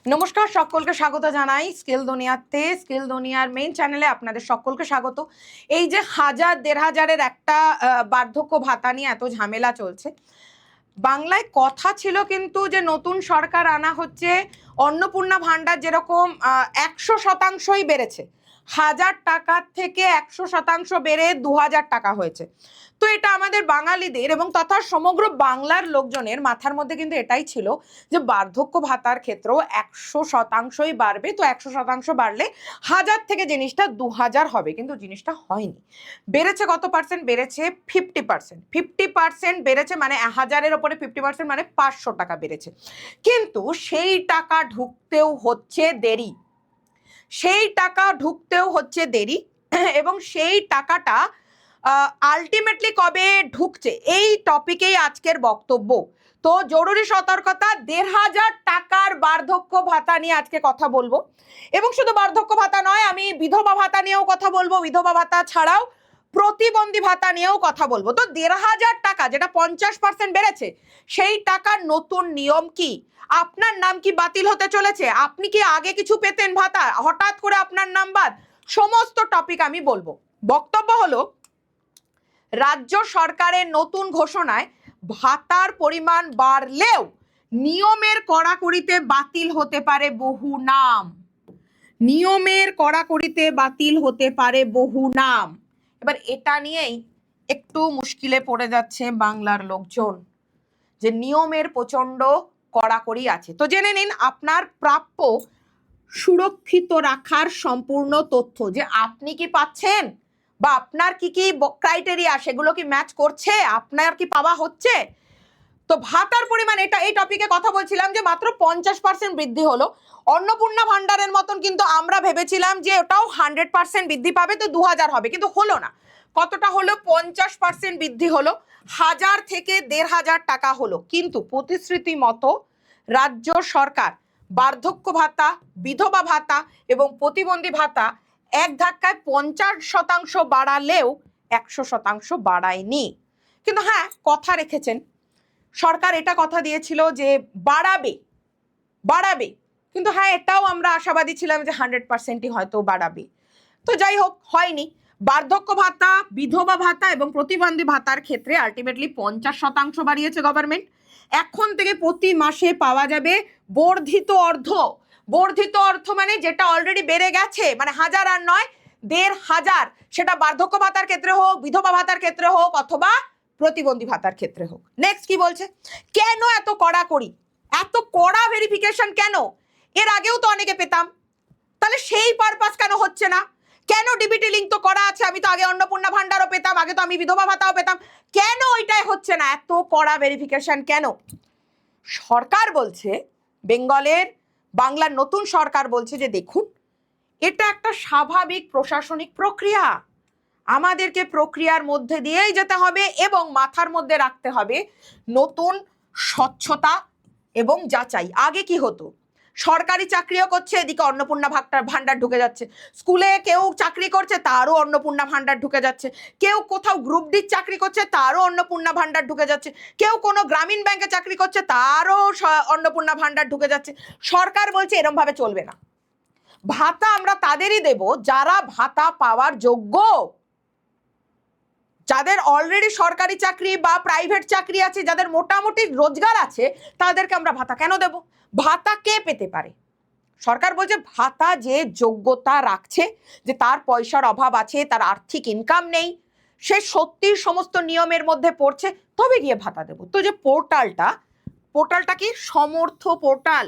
নমস্কার, সকলকে স্বাগত জানাই স্কিল দুনিয়াতে। স্কিল দুনিয়ার মেইন চ্যানেলে আপনাদের সকলকে স্বাগত। এই যে 1000-1500-এর একটা বার্ধক্য ভাতা নিয়ে এত ঝামেলা চলছে, বাংলায় কথা ছিল কিন্তু যে নতুন সরকার আনা হচ্ছে, অন্নপূর্ণা ভাণ্ডার যেরকম 100% বেড়েছে, 1000 টাকার থেকে 100% বেড়ে 2000 টাকা হয়েছে। তো এটা আমাদের বাঙালিদের এবং তথা সমগ্র বাংলার লোকজনের মাথার মধ্যে কিন্তু এটাই ছিল যে বার্ধক্য ভাতার ক্ষেত্রেও 100%ই বাড়বে। তো 100% বাড়লে 1000 থেকে জিনিসটা 2000 হবে, কিন্তু জিনিসটা হয়নি। বেড়েছে কত পার্সেন্ট? বেড়েছে 50%। 50% বেড়েছে মানে 1000-এর ওপরে 50% মানে 500 টাকা বেড়েছে। কিন্তু সেই টাকা ঢুকতেও হচ্ছে দেরি, সেই টাকা ঢুকতেও হচ্ছে দেরি এবং সেই টাকাটা আলটিমেটলি কবে ঢুকছে এই টপিকেই আজকের বক্তব্য। তো জরুরি সতর্কতা, 1500 টাকার বার্ধক্য ভাতা নিয়ে আজকে কথা বলবো। এবং শুধু বার্ধক্য ভাতা নয়, আমি বিধবা ভাতা নিয়েও কথা বলবো, বিধবা ভাতা ছাড়াও প্রতিবন্ধী ভাতা নিয়েও কথা বলবো। তো 1500 টাকা যেটা 50% বেড়েছে, সেই টাকার নতুন নিয়ম কি? আপনার নাম কি বাতিল হতে চলেছে? আপনি কি আগে কিছু পেতেন ভাতা, হঠাৎ করে আপনার নাম বাদ? সমস্ত টপিক আমি বলবো। বক্তব্য হলো, রাজ্য সরকারের নতুন ঘোষণায় ভাতার পরিমাণ বাড়লেও নিয়মের কড়াকড়িতে বাতিল হতে পারে বহু নাম। নিয়মের কড়াকড়িতে বাতিল হতে পারে বহু নাম। এবার এটা নিয়েই একটু মুশকিলে পড়ে যাচ্ছে বাংলার লোকজন, যে নিয়মের প্রচন্ড কড়াকড়ি আছে। তো জেনে নিন আপনার প্রাপ্য সুরক্ষিত রাখার সম্পূর্ণ তথ্য, যে আপনি কি পাচ্ছেন বা আপনার কি কি ক্রাইটেরিয়া সেগুলো কি ম্যাচ করছে, আপনার কি পাওয়া হচ্ছে। তো ভাতার পরিমাণ, এটা এই টপিকে কথা বলছিলাম যে মাত্র 50% বৃদ্ধি হলো। অন্নপূর্ণা ভাণ্ডারের মতন কিন্তু আমরা ভেবেছিলাম যে ওটাও 100% বৃদ্ধি পাবে, তো 2000 হবে, কিন্তু হলো না। কতটা হলো? 50% বৃদ্ধি হলো, 1000 থেকে 1500 টাকা হলো। কিন্তু প্রতিশ্রুতি মতো রাজ্য সরকার বার্ধক্য ভাতা, বিধবা ভাতা এবং প্রতিবন্ধী ভাতা এক ধাক্কায় 50% বাড়ালেও 100% বাড়ায়নি। কিন্তু হ্যাঁ, কথা রেখেছেন সরকার, এটা কথা দিয়েছিল যে বাড়াবে বাড়াবে, কিন্তু হ্যাঁ এটাও আমরা আশাবাদী ছিলাম যে 100%ই হয়তো বাড়াবে। তো যাই হোক, হয়নি। বার্ধক্য ভাতা, বিধবা ভাতা এবং প্রতিবন্ধী ভাতার ক্ষেত্রে আলটিমেটলি 50% বাড়িয়েছে গভর্নমেন্ট। এখন থেকে প্রতি মাসে পাওয়া যাবে বর্ধিত অর্থ। বর্ধিত অর্থ মানে যেটা অলরেডি বেড়ে গেছে, মানে 1000 আর নয়, 1500। সেটা বার্ধক্য ভাতার ক্ষেত্রে হোক, বিধবা ভাতার ক্ষেত্রে হোক, অথবা প্রতিবন্ধী ভাতার ক্ষেত্রে হোক। নেক্সট কি বলছে? কেন এত কড়াকড়ি, এত কড়া ভেরিফিকেশন কেন? এর আগেও তো অনেকে পেতাম, তাহলে সেই পারপাস কেন হচ্ছে না? কেন ডিবিটি লিঙ্ক তো করা আছে, আমি তো আগে অন্নপূর্ণা ভাণ্ডারও পেতাম, আগে তো আমি বিধবা ভাতাও পেতাম, কেন ওইটাই হচ্ছে না? এত কড়া ভেরিফিকেশন কেন? সরকার বলছে, বেঙ্গলের বাংলার নতুন সরকার বলছে যে দেখুন, এটা একটা স্বাভাবিক প্রশাসনিক প্রক্রিয়া, আমাদেরকে প্রক্রিয়ার মধ্যে দিয়েই যেতে হবে এবং মাথার মধ্যে রাখতে হবে নতুন স্বচ্ছতা এবং যাচাই। আগে কি হতো, সরকারি চাকরিও করছে, এদিকে অন্নপূর্ণা ভাণ্ডার ঢুকে যাচ্ছে, স্কুলে কেউ চাকরি করছে তারও অন্নপূর্ণা ভাণ্ডার ঢুকে যাচ্ছে, কেউ কোথাও গ্রুপ ডি চাকরি করছে তারও অন্নপূর্ণা ভাণ্ডার ঢুকে যাচ্ছে, কেউ কোনো গ্রামীণ ব্যাংকে চাকরি করছে তারও অন্নপূর্ণা ভাণ্ডার ঢুকে যাচ্ছে। সরকার বলছে এরম ভাবে চলবে না, ভাতা আমরা তাদেরই দেব যারা ভাতা পাওয়ার যোগ্য, যাদের অলরেডি সরকারি চাকরি বা প্রাইভেট চাকরি আছে, যাদের মোটামুটি রোজগার আছে, তাদেরকে আমরা ভাতা কেন দেব? ভাতা কে পেতে পারে? সরকার বলছে ভাতা যে যোগ্যতা রাখছে, যে তার পয়সার অভাব আছে, তার আর্থিক ইনকাম নেই, সে সত্যি সমস্ত নিয়মের মধ্যে পড়ছে, তবে গিয়ে ভাতা দেব। তো যে পোর্টালটা কি? সমর্থ পোর্টাল।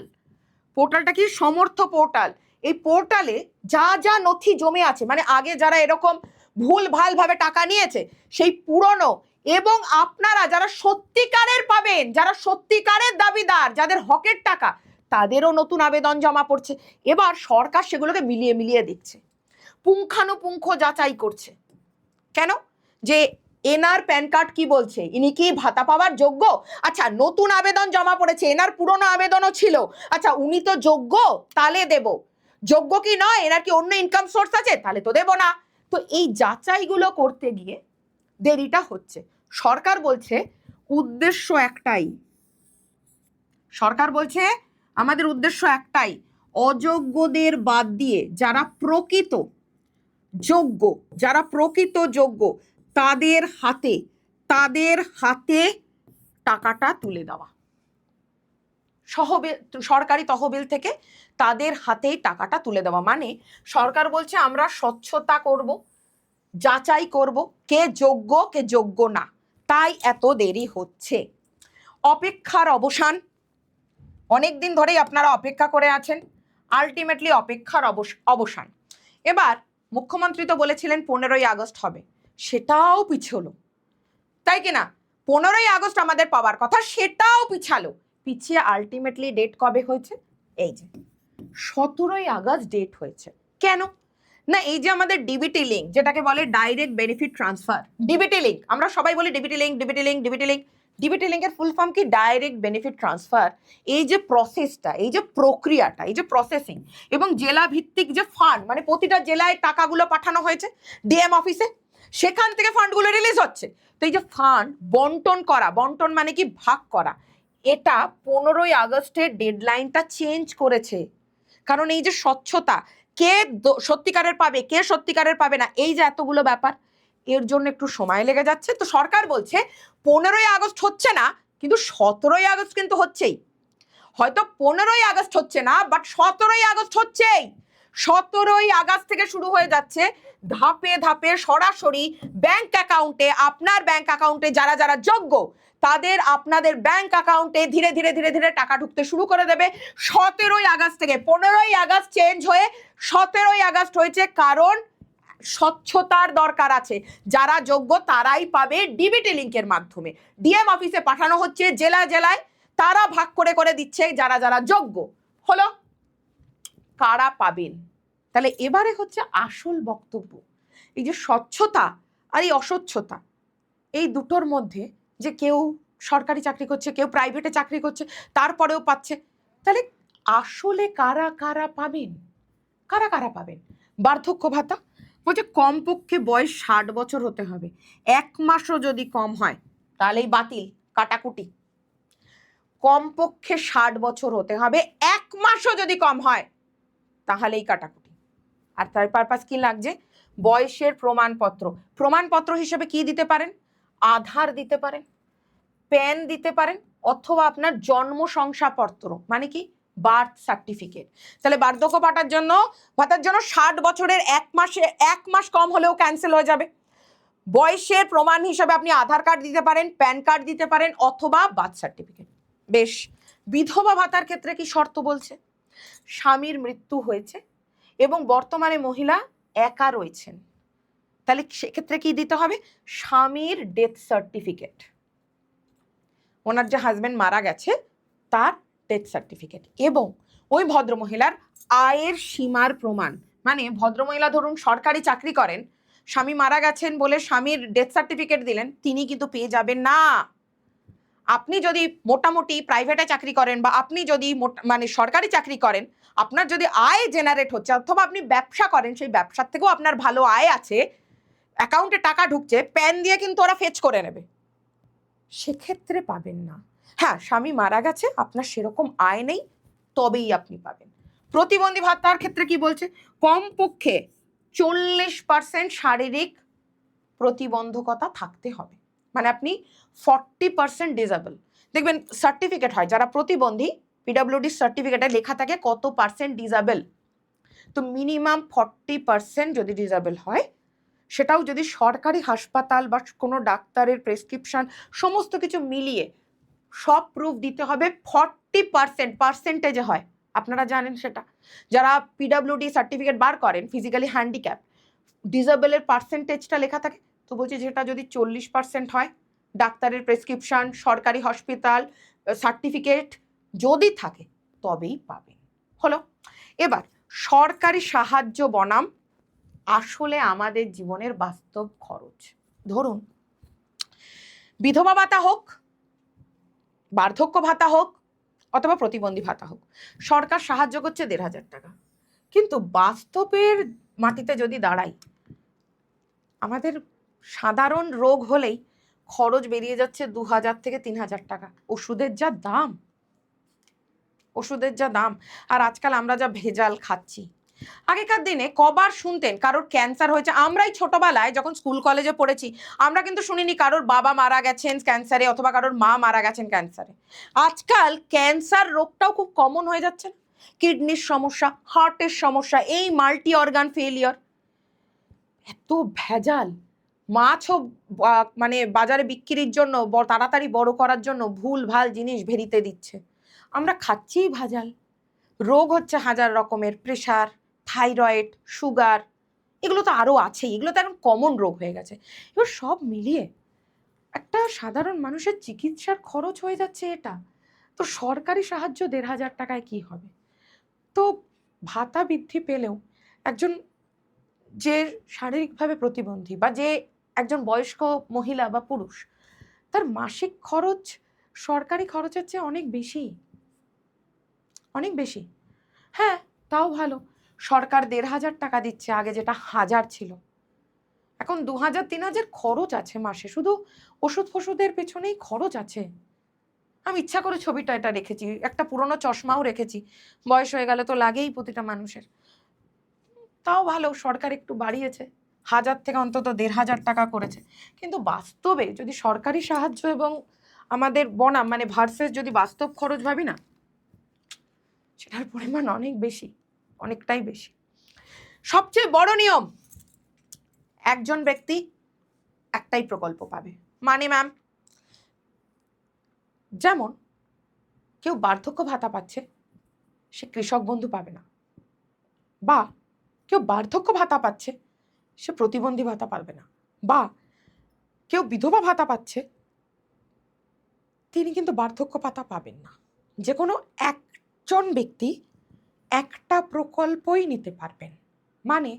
পোর্টালটা কি? সমর্থ পোর্টাল। এই পোর্টালে যা যা নথি জমে আছে, মানে আগে যারা এরকম ভুল ভাল ভাবে টাকা নিয়েছে, সেই পুরনো এবং আপনারা যারা সত্যিকারের পাবেন, যারা সত্যিকারের দাবিদার, যাদের হকের টাকা, তাদেরও নতুন আবেদন জমা পড়ছে। এবার সরকার সেগুলোকে মিলিয়ে মিলিয়ে দেখছে, পুঙ্খানুপুঙ্খ যাচাই করছে। কেন? যে এনার প্যান কার্ড কি বলছে, ইনি কি ভাতা পাওয়ার যোগ্য? আচ্ছা, নতুন আবেদন জমা পড়েছে, এনার পুরনো আবেদনও ছিল, আচ্ছা উনি তো যোগ্য, তাহলে দেব। যোগ্য কি নয়, এনার কি অন্য ইনকাম সোর্স আছে, তাহলে তো দেব না। তো এই যাচাইগুলো করতে গিয়ে দেরিটা হচ্ছে। সরকার বলছে উদ্দেশ্য একটাই, সরকার বলছে আমাদের উদ্দেশ্য একটাই, অযোগ্যদের বাদ দিয়ে যারা প্রকৃত যোগ্য তাদের হাতে টাকাটা তুলে দেওয়া, সরকারি তহবিল থেকে তাদের হাতেই টাকাটা তুলে দেওয়া। মানে সরকার বলছে আমরা স্বচ্ছতা করব, যাচাই করব কে যোগ্য না, তাই এত দেরি হচ্ছে। অপেক্ষার অবসান, অনেক দিন ধরেই আপনারা অপেক্ষা করে আছেন, আলটিমেটলি অপেক্ষার অবসান। এবার মুখ্যমন্ত্রী তো বলেছিলেন 15ই আগস্ট হবে, সেটাও পিছলো, তাই কিনা? 15ই আগস্ট আমাদের পাওয়ার কথা, সেটাও পিছিয়ে আলটিমেটলি ডেট কবে হয়েছে? এই যে 17ই আগস্ট ডেট হয়েছে। কেন না? এই যে আমাদের ডিবিটি লিঙ্ক, যেটাকে বলে direct benefit transfer, DBT link, আমরা সবাই বলি ডিবিটি লিঙ্কের ফুল ফর্ম কি? Direct benefit transfer. এই যে প্রসেসটা, এই যে প্রক্রিয়াটা, এই যে প্রসেসিং এবং জেলা ভিত্তিক যে ফান্ড, মানে প্রতিটা জেলায় টাকাগুলো পাঠানো হয়েছে ডিএম অফিসে, সেখান থেকে ফান্ডগুলো রিলিজ হচ্ছে। তো এই যে ফান্ড বন্টন মানে কি? ভাগ করা। এটা 15ই আগস্টের ডেডলাইনটা চেঞ্জ করেছে, কারণ এই যে স্বচ্ছতা, কে সত্যিকারের পাবে, কে সত্যিকারের পাবে না, এই যে এতগুলো ব্যাপার, এর জন্য একটু সময় লেগে যাচ্ছে। তো সরকার বলছে 15ই আগস্ট হচ্ছে না, কিন্তু 17ই আগস্ট কিন্তু হচ্ছেই। হয়তো 15ই আগস্ট হচ্ছে না, বাট 17ই আগস্ট হচ্ছেই। 17ই আগস্ট থেকে শুরু হয়ে যাচ্ছে ধাপে ধাপে সরাসরি ব্যাংক অ্যাকাউন্টে, আপনার ব্যাংক অ্যাকাউন্টে যারা যারা যোগ্য তাদের আপনাদের ব্যাংক অ্যাকাউন্টে ধীরে ধীরে টাকা ঢুকতে শুরু করে দেবে 17ই আগস্ট থেকে। 15ই আগস্ট চেঞ্জ হয়ে 17ই আগস্ট হয়েছে, কারণ স্বচ্ছতার দরকার আছে। যারা যোগ্য তারাই পাবে ডিবিটি লিঙ্কের মাধ্যমে। ডিএম অফিসে পাঠানো হচ্ছে জেলায়, তারা ভাগ করে দিচ্ছে যারা যারা যোগ্য। হলো, কারা পাবেন? তাহলে এবারে হচ্ছে আসল বক্তব্য, এই যে স্বচ্ছতা আর এই অস্বচ্ছতা, এই দুটোর মধ্যে যে কেউ সরকারি চাকরি করছে, কেউ প্রাইভেটে চাকরি করছে, তারপরেও পাচ্ছে। তাহলে আসলে কারা কারা পাবেন? বার্ধক্য ভাতা বলছে কমপক্ষে বয়স 60 বছর হতে হবে, 1 মাসও যদি কম হয় তাহলেই বাতিল, কাটাকুটি। কমপক্ষে 60 বছর হতে হবে, 1 মাসও যদি কম হয় তাহলেই কাটাকুটি। আর তার পারপাস কি লাগছে? বয়সের প্রমাণপত্র হিসেবে কি দিতে পারেন? আধার দিতে পারেন, প্যান দিতে পারেন, অথবা আপনার জন্ম শংসাপত্র, মানে কি? Birth certificate. তাহলে বার্ধক্য ভাতার জন্য 60 বছরের 1 মাস কম হলেও ক্যান্সেল হয়ে যাবে। বয়সের প্রমাণ হিসাবে আপনি আধার কার্ড দিতে পারেন, প্যান কার্ড দিতে পারেন, অথবা বার্থ সার্টিফিকেট। বেশ। বিধবা ভাতার ক্ষেত্রে কি শর্ত বলছে? স্বামীর মৃত্যু হয়েছে এবং বর্তমানে মহিলা একা রয়েছেন, তাহলে সেক্ষেত্রে কি দিতে হবে? স্বামীর ডেথ সার্টিফিকেট, ওনার যে হাজবেন্ড মারা গেছে তার ডেথ সার্টিফিকেট, এবং ওই ভদ্রমহিলার আয়ের সীমার প্রমাণ। মানে ভদ্রমহিলা ধরুন সরকারি চাকরি করেন, স্বামী মারা গেছেন বলে স্বামীর ডেথ সার্টিফিকেট দিলেন, তিনি কিন্তু পেয়ে যাবেন না। আপনি যদি মোটামুটি প্রাইভেটে চাকরি করেন, বা আপনি যদি মানে সরকারি চাকরি করেন, আপনার যদি আয় জেনারেট হচ্ছে, অথবা আপনি ব্যবসা করেন, সেই ব্যবসার থেকেও আপনার ভালো আয় আছে, অ্যাকাউন্টে টাকা ঢুকছে, প্যান দিয়ে কিন্তু ওরা ফেচ করে নেবে, সেক্ষেত্রে পাবেন না। হ্যাঁ, স্বামী মারা গেছে, আপনার সেরকম আয় নেই, তবেই আপনি পাবেন। প্রতিবন্ধী ভাতার ক্ষেত্রে কি বলছে? কমপক্ষে 40% শারীরিক প্রতিবন্ধকতা থাকতে হবে, মানে আপনি 40% ডিসেবল। দেখবেন সার্টিফিকেট হয় যারা প্রতিবন্ধী, পিডব্লিউডি সার্টিফিকেটে লেখা থাকে কত পার্সেন্ট ডিসেবল। তো মিনিমাম 40% যদি ডিসেবল হয়, সেটাও যদি সরকারি হাসপাতাল বা কোনো ডাক্তারের প্রেসক্রিপশন সমস্ত কিছু মিলিয়ে সব প্রুফ দিতে হবে, 40% পার্সেন্টেজে হয়, আপনারা জানেন সেটা। যারা পিডব্লিউডি সার্টিফিকেট বার করেন, ফিজিক্যালি হ্যান্ডিক্যাপ, ডিসেবলের পার্সেন্টেজটা লেখা থাকে। তো বলছি যেটা যদি 40% হয়, ডাক্তারের প্রেসক্রিপশন, সরকারি হসপিটাল সার্টিফিকেট যদি থাকে, তবেই পাবেন। হলো। এবার সরকারি সাহায্য বনাম আসলে আমাদের জীবনের বাস্তব খরচ। ধরুন বিধবা ভাতা হোক, বার্ধক্য ভাতা হোক, অথবা প্রতিবন্ধী ভাতা হোক, সরকার সাহায্য করছে 1,500 টাকা, কিন্তু বাস্তবের মাটিতে যদি দাঁড়াই, আমাদের সাধারণ রোগ হলেই খরচ বেরিয়ে যাচ্ছে 2,000 থেকে 3,000 টাকা। ওষুধের যা দাম, ওষুধের যা দাম, আর আজকাল আমরা যা ভেজাল খাচ্ছি। আগেকার দিনে কবার শুনতেন কারোর ক্যান্সার হয়েছে? আমরাই ছোটবেলায় যখন স্কুল কলেজে পড়েছি, আমরা কিন্তু শুনিনি কারোর বাবা মারা গেছেন ক্যান্সারে অথবা কারোর মা মারা গেছেন ক্যান্সারে। আজকাল ক্যান্সার রোগটাও খুব কমন হয়ে যাচ্ছে। কিডনির সমস্যা, হার্টের সমস্যা, এই মাল্টি অর্গান ফেলিয়ার, এত ভেজাল। মাছও মানে বাজারে বিক্রির জন্য, তাড়াতাড়ি বড় করার জন্য ভুল ভাল জিনিস ভেরিতে দিচ্ছে। আমরা খাচ্ছিই ভেজাল। রোগ হচ্ছে হাজার রকমের, প্রেশার, থাইরয়েড, সুগার, এগুলো তো আরও আছেই, এগুলো তো এখন কমন রোগ হয়ে গেছে। এবার সব মিলিয়ে একটা সাধারণ মানুষের চিকিৎসার খরচ হয়ে যাচ্ছে এটা। তো সরকারি সাহায্য ১,৫০০ টাকায় কি হবে? তো ভাতা বৃদ্ধি পেলেও একজন যে শারীরিকভাবে প্রতিবন্ধী বা যে একজন বয়স্ক মহিলা বা পুরুষ, তার মাসিক খরচ সরকারি খরচের চেয়ে অনেক বেশি, অনেক বেশি। হ্যাঁ, তাও ভালো, সরকার ১,৫০০ টাকা দিচ্ছে, আগে যেটা ১,০০০ ছিল, এখন ২,০০০ ৩,০০০ খরচ আছে মাসে, শুধু ওষুধ ফষুধের পেছনেই খরচ আছে। আমি ইচ্ছা করে ছবিটা এটা রেখেছি, একটা পুরনো চশমাও রেখেছি, বয়স হয়ে গেলে তো লাগেই প্রতিটা মানুষের। তাও ভালো, সরকার একটু বাড়িয়েছে, ১,০০০ থেকে অন্তত ১,৫০০ টাকা করেছে। কিন্তু বাস্তবে যদি সরকারি সাহায্য এবং আমাদের বনাম মানে ভার্সেস যদি বাস্তব খরচ ভাবি না, সেটার পরিমাণ অনেক বেশি, অনেকটাই বেশি। সবচেয়ে বড় নিয়ম, একজন ব্যক্তি একটাই প্রকল্প পাবে। মানে ম্যাম, যেমন কেউ বার্ধক্য ভাতা পাচ্ছে, সে কৃষক বন্ধু পাবে না, বা কেউ বার্ধক্য ভাতা পাচ্ছে, সে প্রতিবন্ধী ভাতা পাবে না, বা কেউ বিধবা ভাতা পাচ্ছে, তিনি কিন্তু বার্ধক্য ভাতা পাবেন না। যে কোনো একজন ব্যক্তি একটা প্রকল্পই নিতে পারবেন। মানে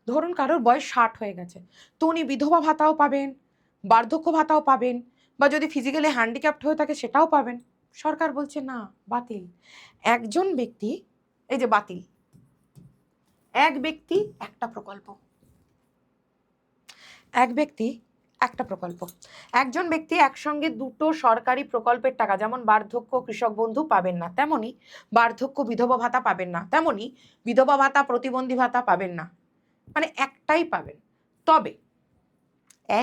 ধরুন কারোর বয়স ৬০ হয়ে গেছে, তো উনি বিধবা ভাতাও পাবেন, বার্ধক্য ভাতাও পাবেন, বা যদি ফিজিক্যালি হ্যান্ডিক্যাপ্ট হয়ে থাকে সেটাও পাবেন। সরকার বলছে না, বাতিল। একজন ব্যক্তি, এই যে বাতিল, এক ব্যক্তি একটা প্রকল্প, এক ব্যক্তি একটা প্রকল্প। একজন ব্যক্তি একসঙ্গে দুটো সরকারি প্রকল্পের টাকা, যেমন বার্ধক্য কৃষক বন্ধু পাবেন না, তেমনি বার্ধক্য বিধবা ভাতা পাবেন না, তেমনি বিধবা ভাতা প্রতিবন্ধী ভাতা পাবেন না, মানে একটাই পাবেন। তবে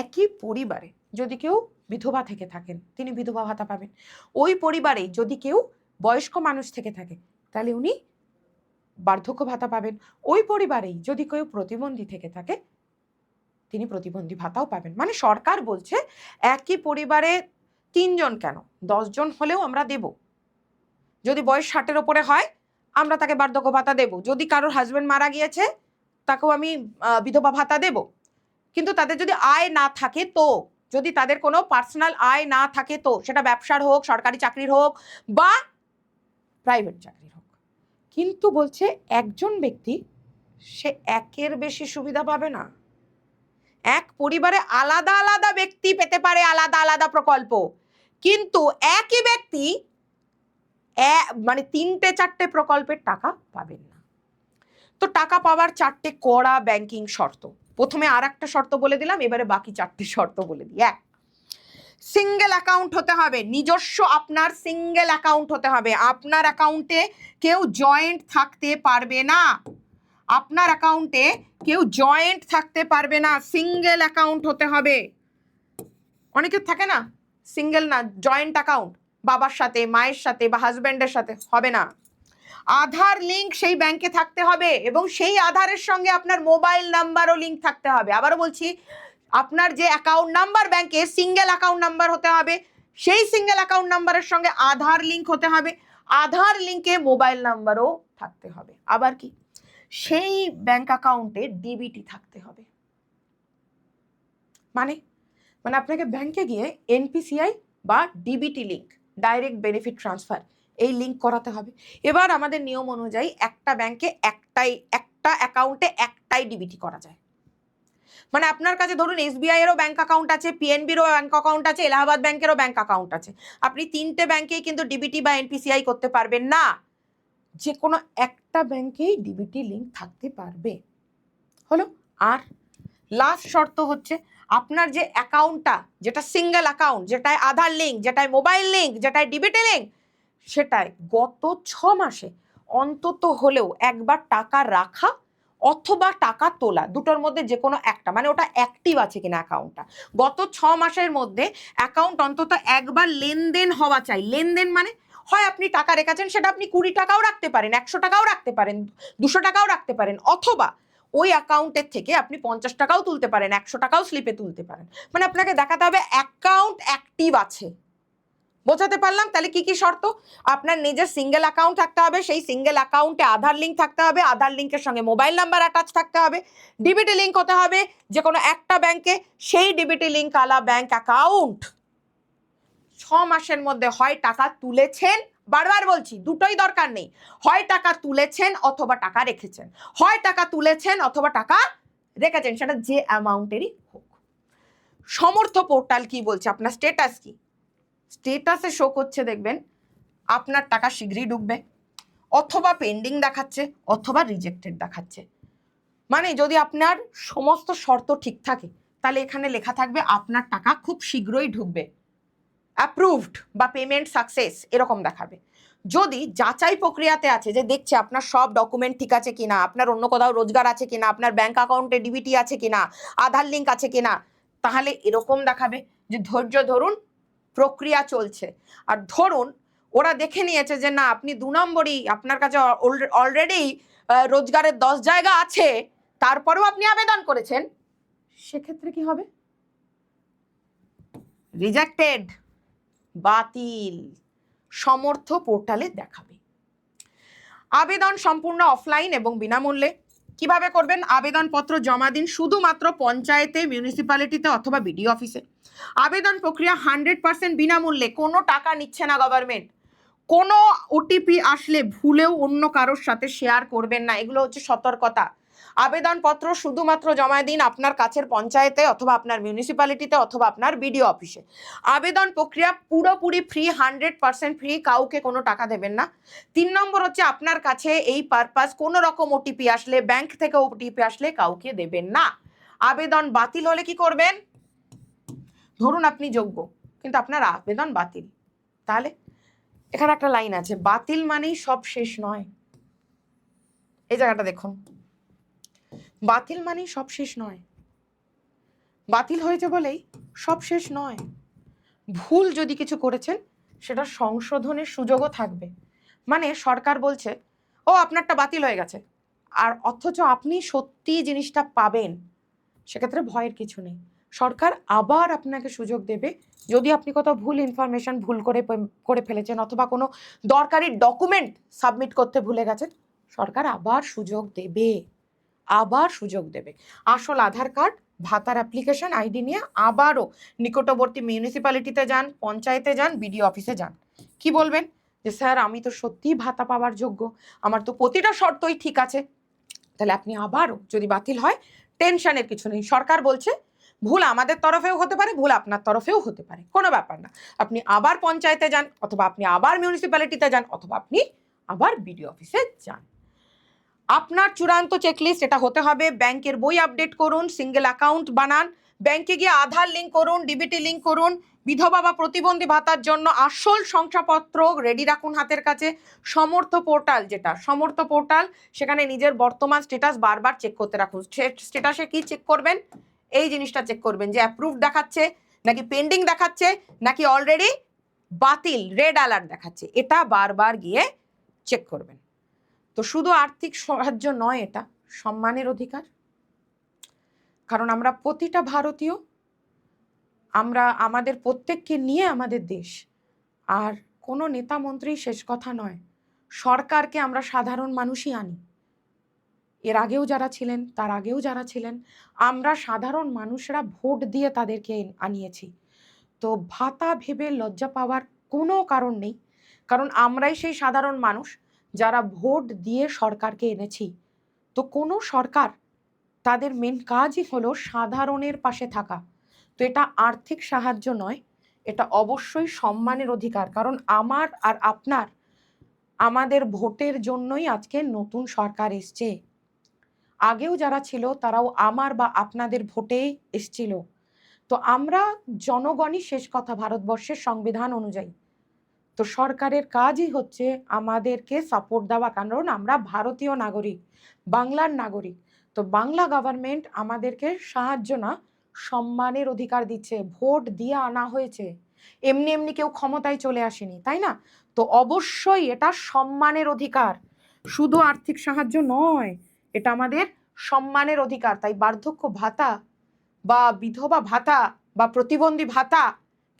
একই পরিবারে যদি কেউ বিধবা থেকে থাকেন, তিনি বিধবা ভাতা পাবেন। ওই পরিবারে যদি কেউ বয়স্ক মানুষ থেকে থাকে, তাহলে উনি বার্ধক্য ভাতা পাবেন। ওই পরিবারেই যদি কেউ প্রতিবন্ধী থেকে থাকে, তিনি প্রতিবন্ধী ভাতাও পাবেন। মানে সরকার বলছে একই পরিবারে ৩ জন কেন, ১০ জন হলেও আমরা দেব। যদি বয়স ৬০-এর ওপরে হয়, আমরা তাকে বার্ধক্য ভাতা দেব। যদি কারোর হাজবেন্ড মারা গিয়েছে, তাকেও আমি বিধবা ভাতা দেব। কিন্তু তাদের যদি আয় না থাকে, তো যদি তাদের কোনো পার্সোনাল আয় না থাকে, তো সেটা ব্যবসার হোক, সরকারি চাকরির হোক, বা প্রাইভেট চাকরির হোক। কিন্তু বলছে একজন ব্যক্তি সে একের বেশি সুবিধা পাবে না। এক পরিবারে আলাদা আলাদা ব্যক্তি পেতে পারে আলাদা আলাদা প্রকল্প, কিন্তু একই ব্যক্তি মানে ৩টে-৪টে প্রকল্পের টাকা পাবেন না। তো টাকা পাওয়ার 4টে কড়া ব্যাংকিং শর্ত। প্রথমে আর একটা শর্ত বলে দিলাম, এবারে বাকি 4টে শর্ত বলে দিই। ১, সিঙ্গেল অ্যাকাউন্ট হতে হবে, নিজস্ব আপনার সিঙ্গেল অ্যাকাউন্ট হতে হবে। আপনার অ্যাকাউন্টে কেউ জয়েন্ট থাকতে পারবে না, আপনার অ্যাকাউন্টে কেউ জয়েন্ট থাকতে পারবে না, সিঙ্গেল অ্যাকাউন্ট হতে হবে। অনেকের থাকে না সিঙ্গেল না, জয়েন্ট অ্যাকাউন্ট, বাবার সাথে, মায়ের সাথে বা হাজব্যান্ডের সাথে, হবে না। আধার লিঙ্ক সেই ব্যাংকে থাকতে হবে, এবং সেই আধারের সঙ্গে আপনার মোবাইল নাম্বারও লিঙ্ক থাকতে হবে। আবারও বলছি, আপনার যে অ্যাকাউন্ট নাম্বার ব্যাংকে, সিঙ্গেল অ্যাকাউন্ট নাম্বার হতে হবে, সেই সিঙ্গেল অ্যাকাউন্ট নাম্বারের সঙ্গে আধার লিঙ্ক হতে হবে, আধার লিঙ্কে মোবাইল নাম্বারও থাকতে হবে। আবার কি, সেই ব্যাংক অ্যাকাউন্টে ডিবিটি থাকতে হবে। মানে মানে আপনাকে ব্যাংকে গিয়ে এনপিসিআই বা DBT link, direct benefit transfer, এই লিঙ্ক করাতে হবে। এবার আমাদের নিয়ম অনুযায়ী একটা ব্যাংকে একটা অ্যাকাউন্টে একটাই ডিবিটি করা যায়। মানে আপনার কাছে ধরুন এসবিআই এরও ব্যাংক অ্যাকাউন্ট আছে, পিএনবিরও ব্যাংক অ্যাকাউন্ট আছে, এলাহাবাদ ব্যাংকেরও ব্যাংক অ্যাকাউন্ট আছে, আপনি 3টে ব্যাংকেই কিন্তু ডিবিটি বা এনপিসিআই করতে পারবেন না। যে কোনো একটা ব্যাংকেই ডিবিটি লিঙ্ক থাকতে পারবে, হলো। আর লাস্ট শর্ত হচ্ছে, আপনার যে অ্যাকাউন্টটা, যেটা সিঙ্গেল অ্যাকাউন্ট, যেটায় আধার লিঙ্ক, যেটায় মোবাইল লিঙ্ক, যেটায় ডিবিটি লিঙ্ক, সেটাই গত 6 মাসে অন্তত হলেও একবার টাকা রাখা অথবা টাকা তোলা, দুটোর মধ্যে যে কোনো একটা, মানে ওটা অ্যাক্টিভ আছে কিনা অ্যাকাউন্টটা, গত 6 মাসের মধ্যে অ্যাকাউন্ট অন্তত একবার লেনদেন হওয়া চাই। লেনদেন মানে হয় আপনি টাকা রেখেছেন, সেটা আপনি 20 টাকাও রাখতে পারেন, 100 টাকাও রাখতে পারেন, 200 টাকাও রাখতে পারেন, অথবা ওই অ্যাকাউন্টের থেকে আপনি 50 টাকাও তুলতে পারেন, 100 টাকাও স্লিপে তুলতে পারেন। মানে আপনাকে দেখাতে হবে অ্যাকাউন্ট অ্যাক্টিভ আছে। বোঝাতে পারলাম? তাহলে কি কি শর্ত? আপনার নিজের সিঙ্গেল অ্যাকাউন্ট থাকতে হবে, সেই সিঙ্গেল অ্যাকাউন্টে আধার লিঙ্ক থাকতে হবে, আধার লিঙ্কের সঙ্গে মোবাইল নাম্বার অ্যাটাচ থাকতে হবে, ডিবিটি লিঙ্ক হতে হবে যে কোনো একটা ব্যাংকে, সেই ডিবিটি লিঙ্ক আলা ব্যাংক অ্যাকাউন্ট 6 মাসের মধ্যে হয় টাকা তুলেছেন, বারবার বলছি দুটোই দরকার নেই, হয় টাকা তুলেছেন অথবা টাকা রেখেছেন, হয় টাকা তুলেছেন অথবা টাকা রেখেছেন, সেটা যে অ্যামাউন্টেরই হোক। সমর্থ পোর্টাল কি বলছে, আপনার স্টেটাস কি? স্টেটাসে শো করছে দেখবেন আপনার টাকা শীঘ্রই ঢুকবে, অথবা পেন্ডিং দেখাচ্ছে, অথবা রিজেক্টেড দেখাচ্ছে। মানে যদি আপনার সমস্ত শর্ত ঠিক থাকে তাহলে এখানে লেখা থাকবে আপনার টাকা খুব শীঘ্রই ঢুকবে, অ্যাপ্রুভড বা পেমেন্ট সাকসেস এরকম দেখাবে। যদি যাচাই প্রক্রিয়াতে আছে, যে দেখছে আপনার সব ডকুমেন্ট ঠিক আছে কিনা, আপনার অন্য কোথাও রোজগার আছে কিনা, আপনার ব্যাংক অ্যাকাউন্টে ডিবিটি আছে কিনা, আধার লিঙ্ক আছে কিনা, তাহলে এরকম দেখাবে যে ধৈর্য ধরুন, প্রক্রিয়া চলছে। আর ধরুন ওরা দেখে নিয়েছে যে না আপনি 2 নম্বরই, আপনার কাছে অলরেডি রোজগারের 10 জায়গা আছে, তারপরেও আপনি আবেদন করেছেন, সেক্ষেত্রে কি হবে? রিজেক্টেড, বাতিল। সমর্থ পোর্টালে দেখাবে। আবেদন সম্পূর্ণ অফলাইন এবং বিনামূল্যে। কিভাবে করবেন? আবেদনপত্র জমা দিন শুধুমাত্র পঞ্চায়েতে, মিউনিসিপ্যালিটিতে অথবা বিডিও অফিসে। আবেদন প্রক্রিয়া 100% বিনামূল্যে, কোনো টাকা নিচ্ছে না গভর্নমেন্ট। কোনো ওটিপি আসলে ভুলেও অন্য কারোর সাথে শেয়ার করবেন না, এগুলো হচ্ছে সতর্কতা। আবেদনপত্র শুধুমাত্র জমা দিন আপনার কাছের পঞ্চায়েতে অথবা আপনার মিউনিসিপ্যালিটিতে অথবা আপনার বিডিও অফিসে। আবেদন প্রক্রিয়া পুরোপুরি ফ্রি, 100% ফ্রি, কাউকে কোনো টাকা দেবেন না। 3 নম্বর হচ্ছে আপনার কাছে এই পারপাস কোনো রকম ওটিপি আসলে, ব্যাংক থেকে ওটিপি আসলে কাউকে দেবেন না। আবেদন বাতিল হলে কি করবেন? ধরুন আপনি যোগ্য কিন্তু আপনার আবেদন বাতিল, তাহলে এখানে একটা লাইন আছে, বাতিল মানেই সব শেষ নয়। এই জায়গাটা দেখুন, বাতিল মানেই সব শেষ নয়। বাতিল হয়েছে বলেই সব শেষ নয়। ভুল যদি কিছু করেছেন সেটা সংশোধনের সুযোগও থাকবে। মানে সরকার বলছে ও আপনারটা বাতিল হয়ে গেছে, আর অথচ আপনি সত্যি জিনিসটা পাবেন, সেক্ষেত্রে ভয়ের কিছু নেই। সরকার আবার আপনাকে সুযোগ দেবে, যদি আপনি কোথাও ভুল ইনফরমেশন ভুল করে ফেলেছেন অথবা কোনো দরকারি ডকুমেন্ট সাবমিট করতে ভুলে গেছেন, সরকার আবার সুযোগ দেবে, আবার সুযোগ দেবে। আসল আধার কার্ড, ভাতার অ্যাপ্লিকেশন আইডি নিয়ে আবারও নিকটবর্তী মিউনিসিপ্যালিটিতে যান, পঞ্চায়েতে যান, বিডিও অফিসে যান। কি বলবেন? যে স্যার আমি তো সত্যিই ভাতা পাওয়ার যোগ্য, আমার তো প্রতিটা শর্তই ঠিক আছে। তাহলে আপনি আবারও যদি বাতিল হয়, টেনশনের কিছু নেই। সরকার বলছে ভুল আমাদের তরফেও হতে পারে, ভুল আপনার তরফেও হতে পারে, কোনো ব্যাপার না। আপনি আবার পঞ্চায়েতে যান, অথবা আপনি আবার মিউনিসিপ্যালিটিতে যান, অথবা আপনি আবার বিডিও অফিসে যান। আপনার চূড়ান্ত চেকলিস্ট এটা হতে হবে, ব্যাংকের বই আপডেট করুন, সিঙ্গেল অ্যাকাউন্ট বানান, ব্যাংকে গিয়ে আধার লিঙ্ক করুন, ডিবিটি লিঙ্ক করুন, বিধবা বা প্রতিবন্ধী ভাতার জন্য আসল শংসাপত্র রেডি রাখুন হাতের কাছে। সমর্থ পোর্টাল, যেটা সমর্থ পোর্টাল, সেখানে নিজের বর্তমান স্ট্যাটাস বারবার চেক করতে রাখুন। স্ট্যাটাসে কি চেক করবেন? এই জিনিসটা চেক করবেন যে অ্যাপ্রুভ দেখাচ্ছে নাকি পেন্ডিং দেখাচ্ছে নাকি অলরেডি বাতিল রেড অ্যালার্ট দেখাচ্ছে, এটা বারবার গিয়ে চেক করবেন। তো শুধু আর্থিক সাহায্য নয়, এটা সম্মানের অধিকার। কারণ আমরা প্রতিটা ভারতীয়, আমরা আমাদের প্রত্যেককে নিয়ে আমাদের দেশ। আর কোনো নেতা মন্ত্রী শেষ কথা নয়, সরকারকে আমরা সাধারণ মানুষই আনি। এর আগেও যারা ছিলেন, তার আগেও যারা ছিলেন, আমরা সাধারণ মানুষরা ভোট দিয়ে তাদেরকে আনিয়েছি। তো ভাতা ভেবে লজ্জা পাওয়ার কোনো কারণ নেই, কারণ আমরাই সেই সাধারণ মানুষ যারা ভোট দিয়ে সরকারকে এনেছি। তো কোনো সরকার, তাদের মেন কাজই হলো সাধারণের পাশে থাকা। তো এটা আর্থিক সাহায্য নয়, এটা অবশ্যই সম্মানের অধিকার। কারণ আমার আর আপনার, আমাদের ভোটের জন্যই আজকে নতুন সরকার এসছে। আগেও যারা ছিল তারাও আমার বা আপনাদের ভোটে এসছিল। তো আমরা জনগণই শেষ কথা ভারতবর্ষের সংবিধান অনুযায়ী। তো সরকারের কাজই হচ্ছে আমাদেরকে সাপোর্ট দেওয়া, কারণ আমরা ভারতীয় নাগরিক, বাংলার নাগরিক। তো বাংলা গভর্নমেন্ট আমাদেরকে সাহায্য না, সম্মানের অধিকার দিচ্ছে। ভোট দিয়ে আনা হয়েছে, এমনি এমনি কেউ ক্ষমতায় চলে আসেনি, তাই না? তো অবশ্যই এটা সম্মানের অধিকার, শুধু আর্থিক সাহায্য নয়, এটা আমাদের সম্মানের অধিকার। তাই বার্ধক্য ভাতা বা বিধবা ভাতা বা প্রতিবন্ধী ভাতা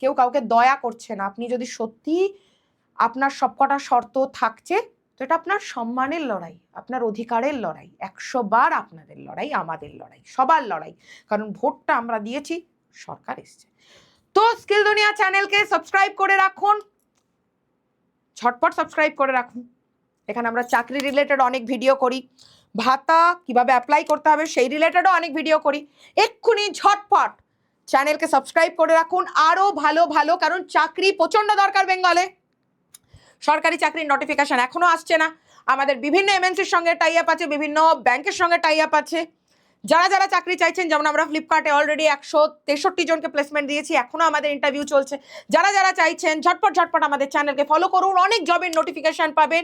কেউ কাউকে দয়া করছে না। আপনি যদি সত্যি আপনার সবকটা শর্ত থাকছে, তো এটা আপনার সম্মানের লড়াই, আপনার অধিকারের লড়াই। 100 বার আপনাদের লড়াই, আমাদের লড়াই, সবার লড়াই, কারণ ভোটটা আমরা দিয়েছি, সরকার এসছে। তো স্কিল দুনিয়া চ্যানেলকে সাবস্ক্রাইব করে রাখুন, ঝটপট সাবস্ক্রাইব করে রাখুন। এখানে আমরা চাকরি রিলেটেড অনেক ভিডিও করি, ভাতা কিভাবে অ্যাপ্লাই করতে হবে সেই রিলেটেডও অনেক ভিডিও করি। এক্ষুনি ঝটপট চ্যানেলকে সাবস্ক্রাইব করে রাখুন, আরও ভালো ভালো, কারণ চাকরি প্রচণ্ড দরকার বেঙ্গলে। সরকারি চাকরির নোটিফিকেশন এখনো আসছে না। আমাদের বিভিন্ন এমএনসির সঙ্গে টাই আপ আছে, বিভিন্ন ব্যাংকের সঙ্গে টাই আপ আছে। যারা যারা চাকরি চাইছেন, যেমন আমরা ফ্লিপকার্টে অলরেডি 163 জনকে প্লেসমেন্ট দিয়েছি, এখনো আমাদের ইন্টারভিউ চলছে। যারা যারা চাইছেন ঝটপট ঝটপট আমাদের চ্যানেলকে ফলো করুন, অনেক জবের নোটিফিকেশন পাবেন।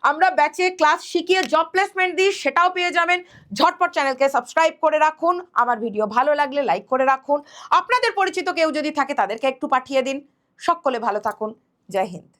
আমরা ব্যাচে ক্লাস শিখিয়ে জব প্লেসমেন্ট দিই, সেটাও পেয়ে যাবেন। ঝটপট চ্যানেলকে সাবস্ক্রাইব করে রাখুন, আমার ভিডিও ভালো লাগলে লাইক করে রাখুন। আপনাদের পরিচিত কেউ যদি থাকে তাদেরকে একটু পাঠিয়ে দিন। সকলে ভালো থাকুন, জয় হিন্দ।